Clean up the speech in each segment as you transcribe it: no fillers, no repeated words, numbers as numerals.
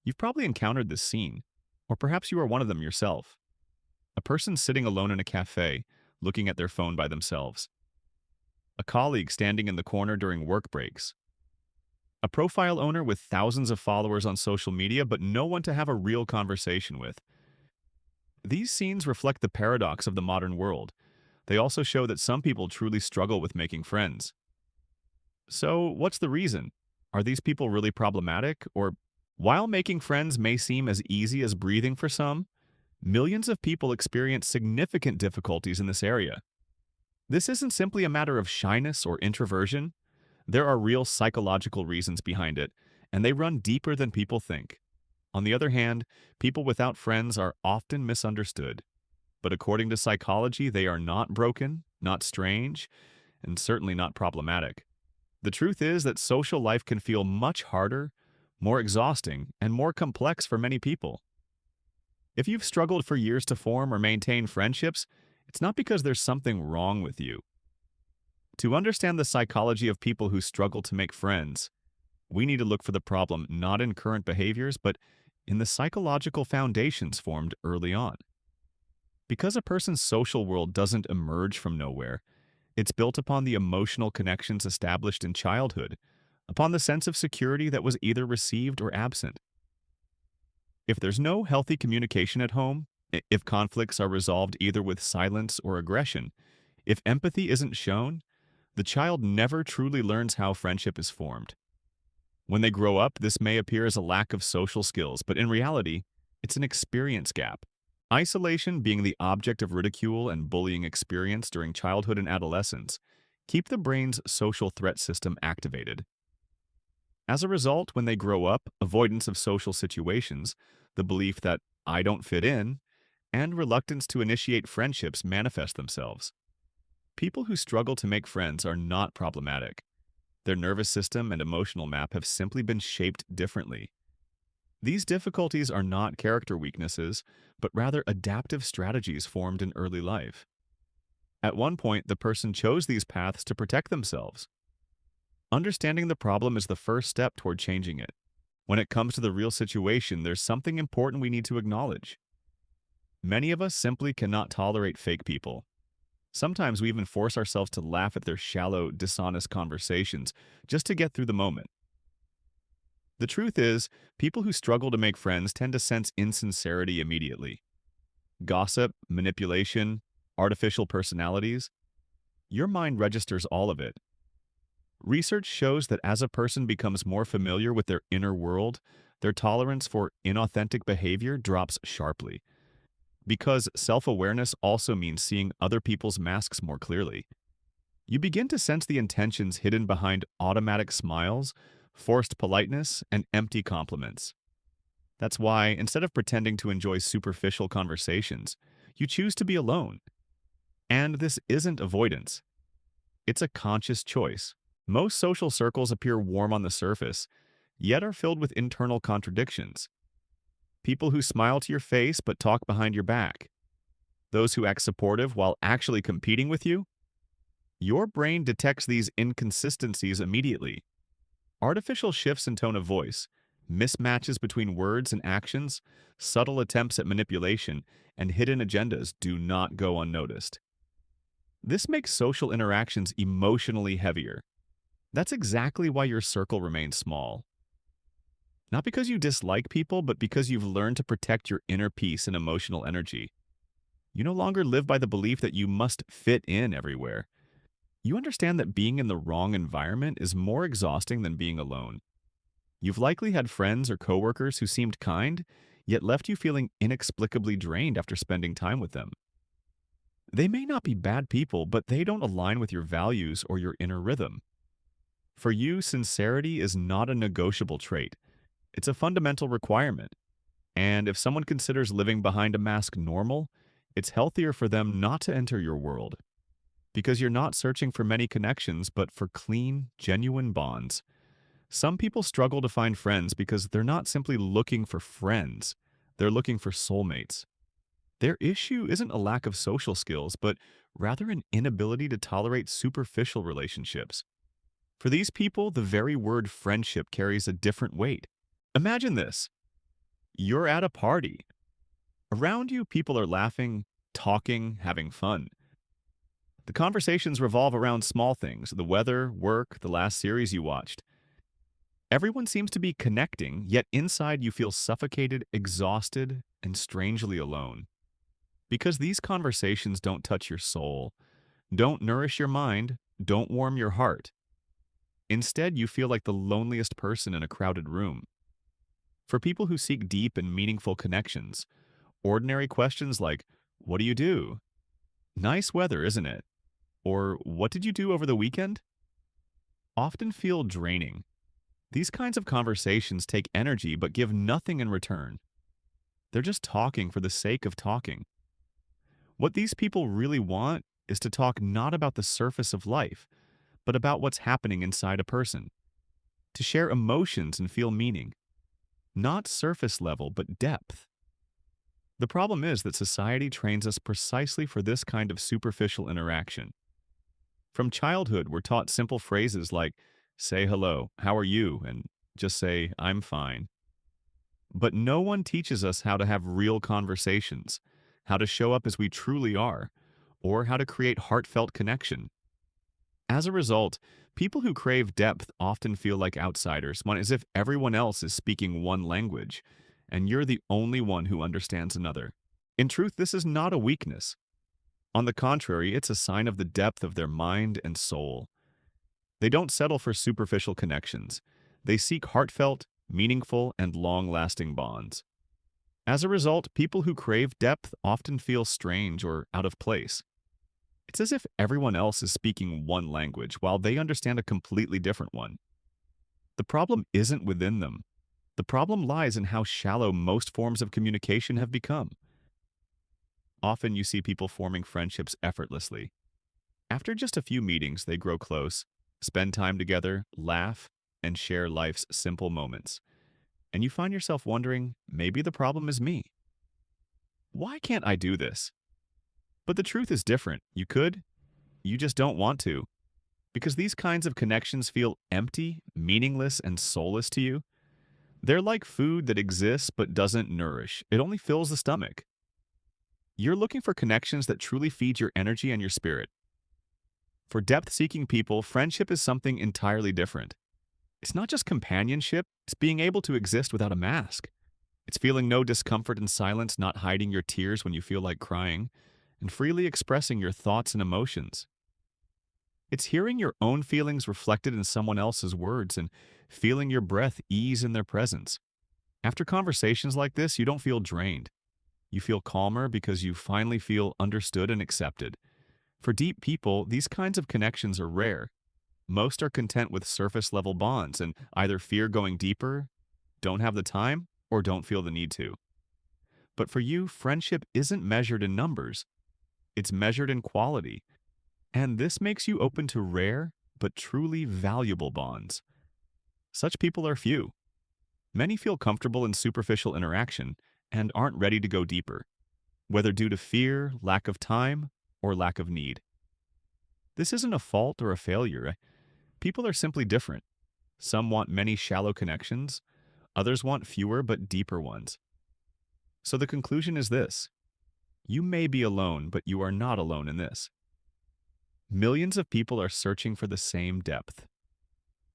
You've probably encountered this scene, or perhaps you are one of them yourself. A person sitting alone in a cafe, looking at their phone by themselves. A colleague standing in the corner during work breaks. A profile owner with thousands of followers on social media, but no one to have a real conversation with. These scenes reflect the paradox of the modern world. They also show that some people truly struggle with making friends. So, what's the reason? Are these people really problematic? Or, while making friends may seem as easy as breathing for some, millions of people experience significant difficulties in this area. This isn't simply a matter of shyness or introversion. There are real psychological reasons behind it, and they run deeper than people think. On the other hand, people without friends are often misunderstood. But according to psychology, they are not broken, not strange, and certainly not problematic. The truth is that social life can feel much harder, more exhausting, and more complex for many people. If you've struggled for years to form or maintain friendships, it's not because there's something wrong with you. To understand the psychology of people who struggle to make friends, we need to look for the problem not in current behaviors, but in the psychological foundations formed early on. Because a person's social world doesn't emerge from nowhere, it's built upon the emotional connections established in childhood, upon the sense of security that was either received or absent. If there's no healthy communication at home, if conflicts are resolved either with silence or aggression, if empathy isn't shown, the child never truly learns how friendship is formed. When they grow up, this may appear as a lack of social skills, but in reality, it's an experience gap. Isolation being the object of ridicule and bullying experience during childhood and adolescence keep the brain's social threat system activated. As a result, when they grow up, avoidance of social situations, the belief that I don't fit in, and reluctance to initiate friendships manifest themselves. People who struggle to make friends are not problematic. Their nervous system and emotional map have simply been shaped differently. These difficulties are not character weaknesses, but rather adaptive strategies formed in early life. At one point, the person chose these paths to protect themselves. Understanding the problem is the first step toward changing it. When it comes to the real situation, there's something important we need to acknowledge. Many of us simply cannot tolerate fake people. Sometimes we even force ourselves to laugh at their shallow, dishonest conversations just to get through the moment. The truth is, people who struggle to make friends tend to sense insincerity immediately. Gossip, manipulation, artificial personalities. Your mind registers all of it. Research shows that as a person becomes more familiar with their inner world, their tolerance for inauthentic behavior drops sharply. Because self-awareness also means seeing other people's masks more clearly. You begin to sense the intentions hidden behind automatic smiles, forced politeness, and empty compliments. That's why, instead of pretending to enjoy superficial conversations, you choose to be alone. And this isn't avoidance. It's a conscious choice. Most social circles appear warm on the surface, yet are filled with internal contradictions. People who smile to your face but talk behind your back. Those who act supportive while actually competing with you. Your brain detects these inconsistencies immediately. Artificial shifts in tone of voice, mismatches between words and actions, subtle attempts at manipulation, and hidden agendas do not go unnoticed. This makes social interactions emotionally heavier. That's exactly why your circle remains small. Not because you dislike people, but because you've learned to protect your inner peace and emotional energy. You no longer live by the belief that you must fit in everywhere. You understand that being in the wrong environment is more exhausting than being alone. You've likely had friends or coworkers who seemed kind, yet left you feeling inexplicably drained after spending time with them. They may not be bad people, but they don't align with your values or your inner rhythm. For you, sincerity is not a negotiable trait. It's a fundamental requirement. And if someone considers living behind a mask normal, it's healthier for them not to enter your world. Because you're not searching for many connections, but for clean, genuine bonds. Some people struggle to find friends because they're not simply looking for friends, they're looking for soulmates. Their issue isn't a lack of social skills, but rather an inability to tolerate superficial relationships. For these people, the very word friendship carries a different weight. Imagine this. You're at a party. Around you, people are laughing, talking, having fun. The conversations revolve around small things: the weather, work, the last series you watched. Everyone seems to be connecting, yet inside you feel suffocated, exhausted, and strangely alone. Because these conversations don't touch your soul, don't nourish your mind, don't warm your heart. Instead, you feel like the loneliest person in a crowded room. For people who seek deep and meaningful connections, ordinary questions like, "What do you do?" "Nice weather, isn't it?" Or "What did you do over the weekend?" often feel draining. These kinds of conversations take energy but give nothing in return. They're just talking for the sake of talking. What these people really want is to talk not about the surface of life, but about what's happening inside a person, to share emotions and feel meaning. Not surface level, but depth. The problem is that society trains us precisely for this kind of superficial interaction. From childhood, we're taught simple phrases like, "Say hello, how are you?" and just say, "I'm fine." But no one teaches us how to have real conversations, how to show up as we truly are, or how to create heartfelt connection. As a result, people who crave depth often feel like outsiders, as if everyone else is speaking one language, and you're the only one who understands another. In truth, this is not a weakness. On the contrary, it's a sign of the depth of their mind and soul. They don't settle for superficial connections. They seek heartfelt, meaningful, and long-lasting bonds. As a result, people who crave depth often feel strange or out of place. It's as if everyone else is speaking one language while they understand a completely different one. The problem isn't within them. The problem lies in how shallow most forms of communication have become. Often you see people forming friendships effortlessly. After just a few meetings, they grow close, spend time together, laugh, and share life's simple moments. And you find yourself wondering, maybe the problem is me. Why can't I do this? But the truth is different. You could, you just don't want to. Because these kinds of connections feel empty, meaningless, and soulless to you. They're like food that exists but doesn't nourish. It only fills the stomach. You're looking for connections that truly feed your energy and your spirit. For depth-seeking people, friendship is something entirely different. It's not just companionship, it's being able to exist without a mask. It's feeling no discomfort in silence, not hiding your tears when you feel like crying, and freely expressing your thoughts and emotions. It's hearing your own feelings reflected in someone else's words and feeling your breath ease in their presence. After conversations like this, you don't feel drained. You feel calmer because you finally feel understood and accepted. For deep people, these kinds of connections are rare. Most are content with surface-level bonds and either fear going deeper, don't have the time, or don't feel the need to. But for you, friendship isn't measured in numbers. It's measured in quality. And this makes you open to rare, but truly valuable bonds. Such people are few. Many feel comfortable in superficial interaction and aren't ready to go deeper, whether due to fear, lack of time, or lack of need. This isn't a fault or a failure. People are simply different. Some want many shallow connections, others want fewer but deeper ones. So the conclusion is this: you may be alone, but you are not alone in this. Millions of people are searching for the same depth.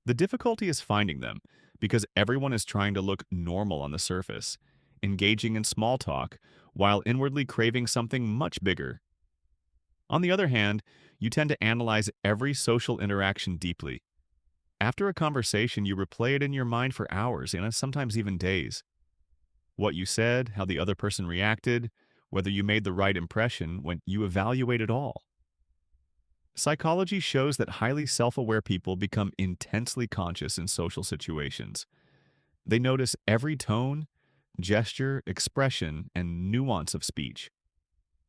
The difficulty is finding them, because everyone is trying to look normal on the surface, engaging in small talk, while inwardly craving something much bigger. On the other hand, you tend to analyze every social interaction deeply. After a conversation, you replay it in your mind for hours and sometimes even days. What you said, how the other person reacted, whether you made the right impression, when you evaluate it all. Psychology shows that highly self-aware people become intensely conscious in social situations. They notice every tone, gesture, expression, and nuance of speech.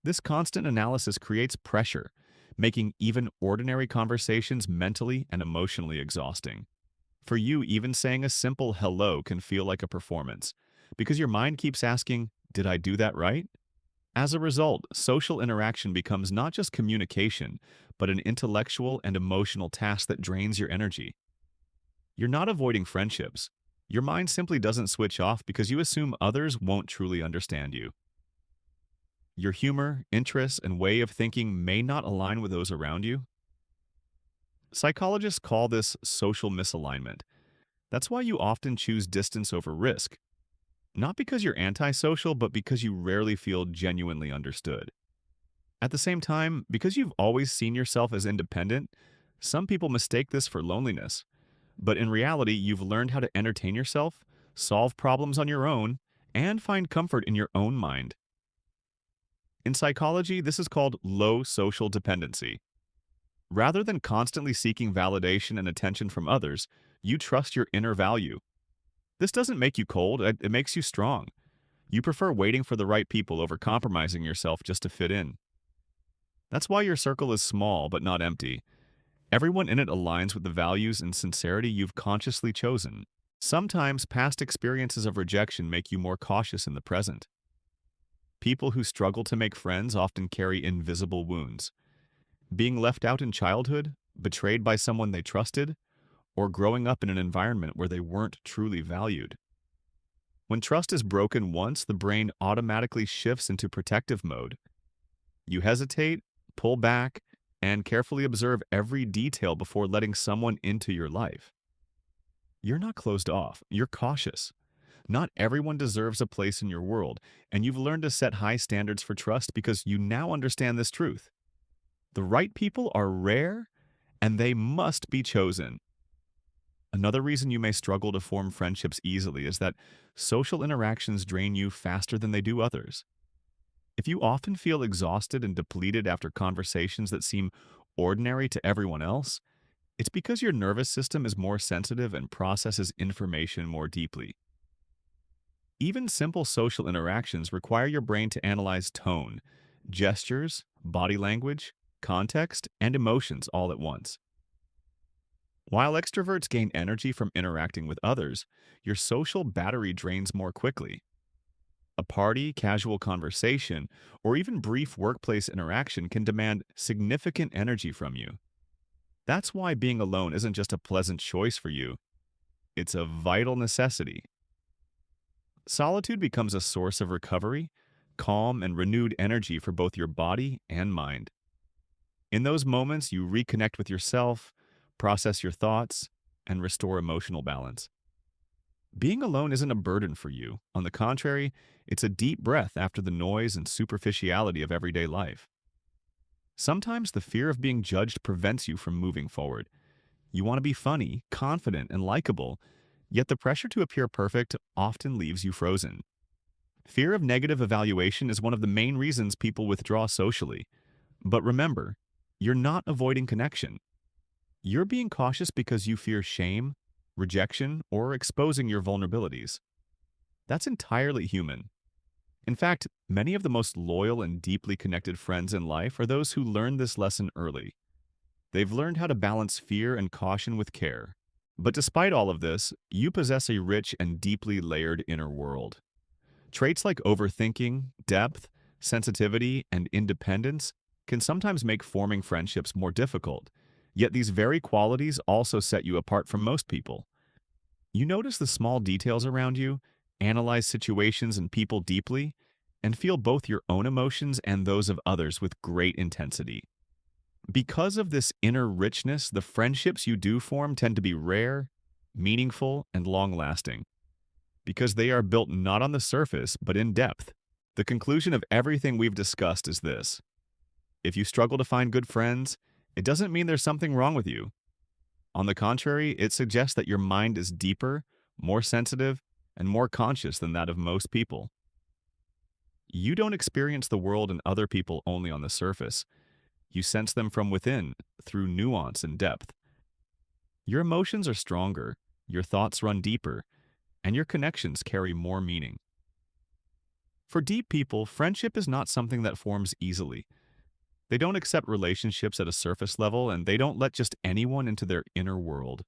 This constant analysis creates pressure, making even ordinary conversations mentally and emotionally exhausting. For you, even saying a simple hello can feel like a performance, because your mind keeps asking, "Did I do that right?" As a result, social interaction becomes not just communication, but an intellectual and emotional task that drains your energy. You're not avoiding friendships. Your mind simply doesn't switch off because you assume others won't truly understand you. Your humor, interests, and way of thinking may not align with those around you. Psychologists call this social misalignment. That's why you often choose distance over risk, not because you're antisocial, but because you rarely feel genuinely understood. At the same time, because you've always seen yourself as independent, some people mistake this for loneliness. But in reality, you've learned how to entertain yourself, solve problems on your own, and find comfort in your own mind. In psychology, this is called low social dependency. Rather than constantly seeking validation and attention from others, you trust your inner value. This doesn't make you cold, it makes you strong. You prefer waiting for the right people over compromising yourself just to fit in. That's why your circle is small but not empty. Everyone in it aligns with the values and sincerity you've consciously chosen. Sometimes past experiences of rejection make you more cautious in the present. People who struggle to make friends often carry invisible wounds. Being left out in childhood, betrayed by someone they trusted, or growing up in an environment where they weren't truly valued. When trust is broken once, the brain automatically shifts into protective mode. You hesitate, pull back, and carefully observe every detail before letting someone into your life. You're not closed off, you're cautious. Not everyone deserves a place in your world, and you've learned to set high standards for trust because you now understand this truth. The right people are rare, and they must be chosen. Another reason you may struggle to form friendships easily is that social interactions drain you faster than they do others. If you often feel exhausted and depleted after conversations that seem ordinary to everyone else, it's because your nervous system is more sensitive and processes information more deeply. Even simple social interactions require your brain to analyze tone, gestures, body language, context, and emotions all at once. While extroverts gain energy from interacting with others, your social battery drains more quickly. A party, casual conversation, or even brief workplace interaction can demand significant energy from you. That's why being alone isn't just a pleasant choice for you, it's a vital necessity. Solitude becomes a source of recovery, calm, and renewed energy for both your body and mind. In those moments, you reconnect with yourself, process your thoughts, and restore emotional balance. Being alone isn't a burden for you. On the contrary, it's a deep breath after the noise and superficiality of everyday life. Sometimes the fear of being judged prevents you from moving forward. You want to be funny, confident, and likable, yet the pressure to appear perfect often leaves you frozen. Fear of negative evaluation is one of the main reasons people withdraw socially. But remember, you're not avoiding connection. You're being cautious because you fear shame, rejection, or exposing your vulnerabilities. That's entirely human. In fact, many of the most loyal and deeply connected friends in life are those who learned this lesson early. They've learned how to balance fear and caution with care. But despite all of this, you possess a rich and deeply layered inner world. Traits like overthinking, depth, sensitivity, and independence can sometimes make forming friendships more difficult. Yet these very qualities also set you apart from most people. You notice the small details around you, analyze situations and people deeply, and feel both your own emotions and those of others with great intensity. Because of this inner richness, the friendships you do form tend to be rare, meaningful, and long-lasting. Because they are built not on the surface, but in depth. The conclusion of everything we've discussed is this: if you struggle to find good friends, it doesn't mean there's something wrong with you. On the contrary, it suggests that your mind is deeper, more sensitive, and more conscious than that of most people. You don't experience the world and other people only on the surface. You sense them from within, through nuance and depth. Your emotions are stronger, your thoughts run deeper, and your connections carry more meaning. For deep people, friendship is not something that forms easily. They don't accept relationships at a surface level, and they don't let just anyone into their inner world.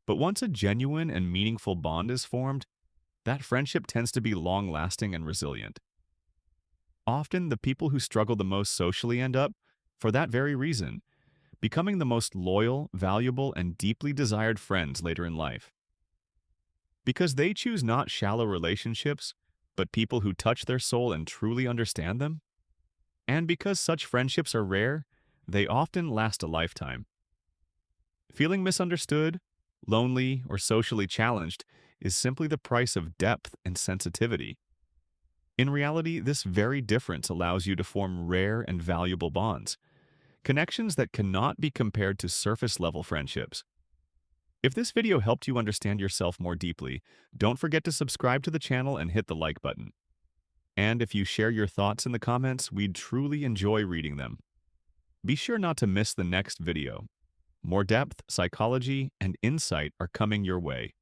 But once a genuine and meaningful bond is formed, that friendship tends to be long-lasting and resilient. Often, the people who struggle the most socially end up, for that very reason, becoming the most loyal, valuable, and deeply desired friends later in life. Because they choose not shallow relationships, but people who touch their soul and truly understand them. And because such friendships are rare, they often last a lifetime. Feeling misunderstood, lonely, or socially challenged is simply the price of depth and sensitivity. In reality, this very difference allows you to form rare and valuable bonds, connections that cannot be compared to surface-level friendships. If this video helped you understand yourself more deeply, don't forget to subscribe to the channel and hit the like button. And if you share your thoughts in the comments, we'd truly enjoy reading them. Be sure not to miss the next video. More depth, psychology, and insight are coming your way.